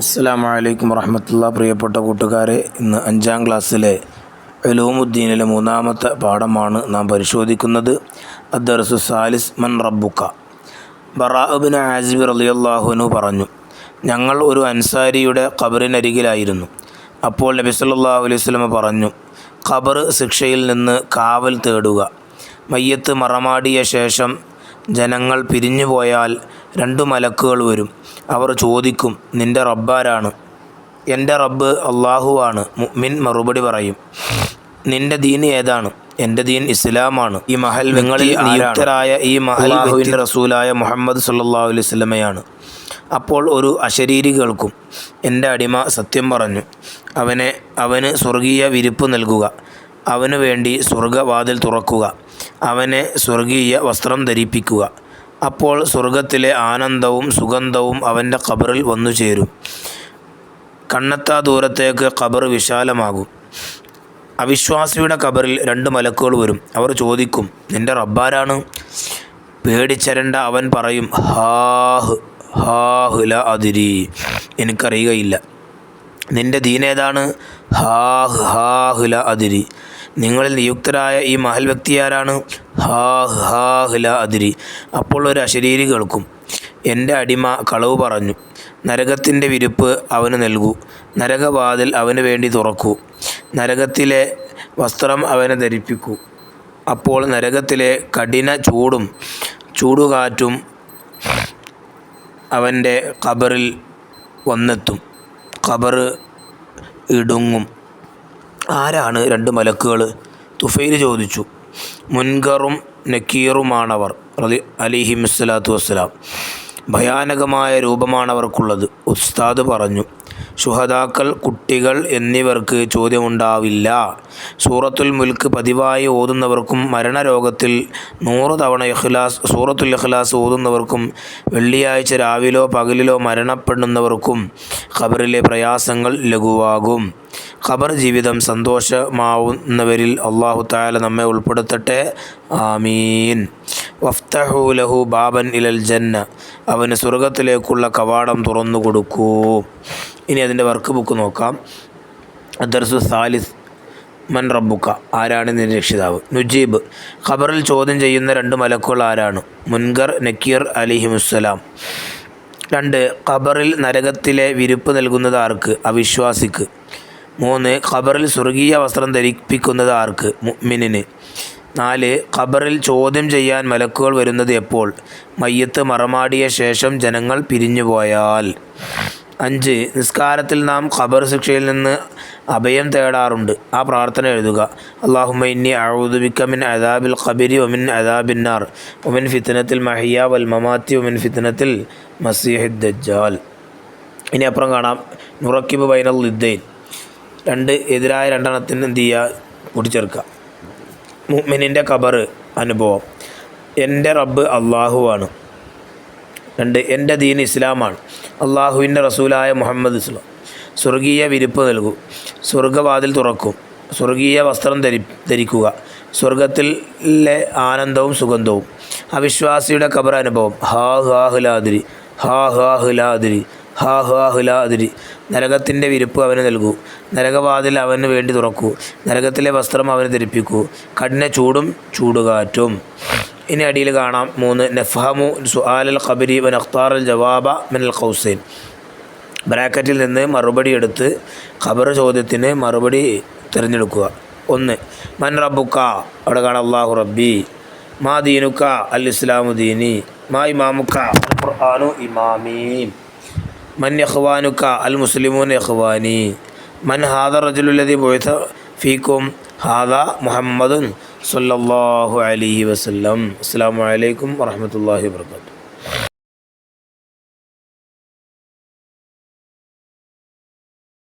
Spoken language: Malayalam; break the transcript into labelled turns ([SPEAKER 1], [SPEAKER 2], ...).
[SPEAKER 1] അസ്സലാമു അലൈക്കും വറഹ്മത്തുള്ളാഹി. പ്രിയപ്പെട്ട കൂട്ടുകാരെ, ഇന്ന് 5ാം ക്ലാസ്സിലെ ഉലൂമുദ്ദീനിലെ 3ാമത്തെ പാഠമാണ് നാം പരിശോധിക്കുന്നത്. അദ്ദർസു സാലിസ് മൻ റബ്ബുക. ബറാഅ ഇബ്നു ആസിബ് റളിയല്ലാഹു അൻഹു പറഞ്ഞു, ഞങ്ങൾ ഒരു അൻസാരിയുടെ ഖബറിനരികിലായിരുന്നു. അപ്പോൾ നബി സല്ലല്ലാഹു അലൈഹി വസല്ലം പറഞ്ഞു, ഖബർ ശിക്ഷയിൽ നിന്ന് കാവൽ തേടുക. മയ്യത്ത് മറമാടിയ ശേഷം ജനങ്ങൾ പിരിഞ്ഞു പോയാൽ 2 മലക്കുകൾ വരും. അവർ ചോദിക്കും, നിൻ്റെ റബ്ബാരാണ്? എൻ്റെ റബ്ബ് അള്ളാഹുവാണ്. മുഅ്മിൻ മറുപടി പറയും, നിൻ്റെ ദീൻ ഏതാണ്? എൻ്റെ ദീൻ ഇസ്ലാമാണ്. ഈ മഹൽ നിങ്ങളിൽ നിയുക്തരായ ഈ മഹൽ അല്ലാഹുവിൻ്റെ റസൂലായ മുഹമ്മദ് സല്ലല്ലാഹു അലൈഹി വസല്ലമയാണ്. അപ്പോൾ ഒരു അശരീരി കേൾക്കും, എൻ്റെ അടിമ സത്യം പറഞ്ഞു. അവന് സ്വർഗീയ വിരിപ്പ് നൽകുക, അവനു വേണ്ടി സ്വർഗവാതിൽ തുറക്കുക, അവനെ സ്വർഗീയ വസ്ത്രം ധരിപ്പിക്കുക. അപ്പോൾ സ്വർഗത്തിലെ ആനന്ദവും സുഗന്ധവും അവൻ്റെ ഖബറിൽ വന്നു ചേരും. കണ്ണെത്താ ദൂരത്തേക്ക് ഖബർ വിശാലമാകും. അവിശ്വാസിയുടെ ഖബറിൽ 2 മലക്കുകൾ വരും. അവർ ചോദിക്കും, നിൻ്റെ റബ്ബാരാണ്? പേടിച്ചരണ്ട അവൻ പറയും, ഹാഹ് ലാ അദ്രി, എനിക്കറിയുകയില്ല. നിൻ്റെ ദീനേതാണ്? ഹാഹ് ലാ അദ്രി. നിങ്ങളിൽ നിയുക്തരായ ഈ മഹൽ വ്യക്തിയാരാണ്? ഹാഹ് ലാ അദ്രി. അപ്പോൾ ഒരു അശരീരി കേൾക്കും, എൻ്റെ അടിമ കളവ് പറഞ്ഞു. നരകത്തിൻ്റെ വിരിപ്പ് അവന് നൽകൂ, നരകവാതിൽ അവന് വേണ്ടി തുറക്കൂ, നരകത്തിലെ വസ്ത്രം അവനെ ധരിപ്പിക്കൂ. അപ്പോൾ നരകത്തിലെ കഠിന ചൂടുകാറ്റും അവൻ്റെ ഖബറിൽ വന്നെത്തും. ഖബർ ഇടുങ്ങും. ആരാണ് 2 മലക്കുകൾ? തുഫൈൽ ചോദിച്ചു. മുൻകറും നക്കീറുമാണവർ അലൈഹിമുസ്സലാത്തു വസ്സലാം. ഭയാനകമായ രൂപമാണവർക്കുള്ളത്. ഉസ്താദ് പറഞ്ഞു, ശുഹദാക്കൾ, കുട്ടികൾ എന്നിവർക്ക് ചോദ്യമുണ്ടാവില്ല. സൂറത്തുൽ മുൽക്ക് പതിവായി ഓതുന്നവർക്കും മരണരോഗത്തിൽ 100 തവണ സൂറത്തുൽ ഇഖ്ലാസ് ഓതുന്നവർക്കും വെള്ളിയാഴ്ച രാവിലോ പകലിലോ മരണപ്പെടുന്നവർക്കും ഖബറിലെ പ്രയാസങ്ങൾ ലഘുവാകും. ഖബർ ജീവിതം സന്തോഷമാവുന്നവരിൽ അല്ലാഹു തആല നമ്മെ ഉൾപ്പെടുത്തട്ടെ. ആമീൻ. വഫ്തഹു ലഹു ബാബൻ ഇലൽ ജന്ന. അവന് സ്വർഗത്തിലേക്കുള്ള കവാടം തുറന്നു കൊടുക്കൂ. ഇനി അതിൻ്റെ വർക്ക് ബുക്ക് നോക്കാം. അദ്ദർസു സാലിസ് മൻ റബ്ബുക. ആരാണ് നിന്റെ രക്ഷിതാവ്? നുജീബ്. ഖബറിൽ ചോദ്യം ചെയ്യുന്ന 2 മലക്കുകൾ ആരാണ്? മുൻകർ, നക്കീർ അലൈഹിമുസ്സലാം. 2. ഖബറിൽ നരകത്തിലെ വിരിപ്പ് നൽകുന്നത് ആർക്ക്? അവിശ്വാസിക്ക്. 3. ഖബറിൽ സ്വർഗീയ വസ്ത്രം ധരിപ്പിക്കുന്നത് ആർക്ക്? മുഅ്മിനിന്. 4. ഖബറിൽ ചോദ്യം ചെയ്യാൻ മലക്കുകൾ വരുന്നത് എപ്പോൾ? മയ്യത്ത് മറമാടിയ ശേഷം ജനങ്ങൾ പിരിഞ്ഞുപോയാൽ. 5. നിസ്കാരത്തിൽ നാം ഖബർ ശിക്ഷയിൽ നിന്ന് അഭയം തേടാറുണ്ട്. ആ പ്രാർത്ഥന എഴുതുക. അല്ലാഹുമ്മ ഇന്നി അഊദു ബിക മിൻ അദാബിൽ ഖബരി വമിൻ അദാബിൻ നാർ വമിൻ ഫിത്നത്തിൽ മഹിയ വൽ മമാത്തി വമിൻ ഫിത്നത്തിൽ മസീഹിദ് ദജ്ജാൽ. ഇനി അപ്പുറം കാണാം, നുറക്കിബ് ബൈനൽ ലിദ്ദൈൻ. 2 എതിരായ 2 എണ്ണത്തിന് എന്ത് ചെയ്യുക? കൂട്ടിച്ചേർക്കുക. മുഅ്മിനിൻ്റെ ഖബർ അനുഭവം. എൻ്റെ റബ്ബ് അള്ളാഹുവാണ്. 2. എൻ്റെ ദീൻ ഇസ്ലാമാണ്. അള്ളാഹുവിൻ്റെ റസൂലായ മുഹമ്മദ് ഇസ്ലാം. സ്വർഗീയ വിരിപ്പ് നൽകൂ, സ്വർഗവാതിൽ തുറക്കും, സ്വർഗീയ വസ്ത്രം ധരിക്കുക, സ്വർഗത്തിലെ ആനന്ദവും സുഗന്ധവും. അവിശ്വാസിയുടെ ഖബർ അനുഭവം. ഹാഹ് ലാ അദ്രി, ഹാഹ് ലാ അദ്രി, ഹാഹ് ലാ അദ്രി. നരകത്തിൻ്റെ വിരിപ്പ് അവന് നൽകൂ, നരകവാതിൽ അവന് വേണ്ടി തുറക്കൂ, നരകത്തിലെ വസ്ത്രം അവന് ധരിപ്പിക്കൂ, കഠിന ചൂടുകാറ്റും. ഇനി അടിയിൽ കാണാം 3. നഫ്ഹമു സുആലൽ ഖബരി വ നഖ്താറൽ ജവാബ മിനൽ ഖൗസൈൻ. ബ്രാക്കറ്റിൽ നിന്ന് മറുപടി എടുത്ത് ഖബർ ചോദ്യത്തിന് മറുപടി തിരഞ്ഞെടുക്കുക. 1. മൻ റബ്ബുക. അവിടെ കാണാം അല്ലാഹു റബ്ബി. മാ ദീനുക. അൽ ഇസ്ലാമു ദീനി. മാ ഇമാമുക. അൽ ഖുർആനു ഇമാമി. മൻ ഇഖ്വാനുക. അൽ മുസ്ലിമൂൻ ഇഖ്വാനി. മൻ ഹാദ റജുലു ലദി ബുഇസ ഫീകും. ഹാദ മുഹമ്മദുൻ സല്ലല്ലാഹു അലൈഹി വസല്ലം. അസ്സലാമു അലൈക്കും വറഹ്മത്തുള്ളാഹി വബറകാതുഹു.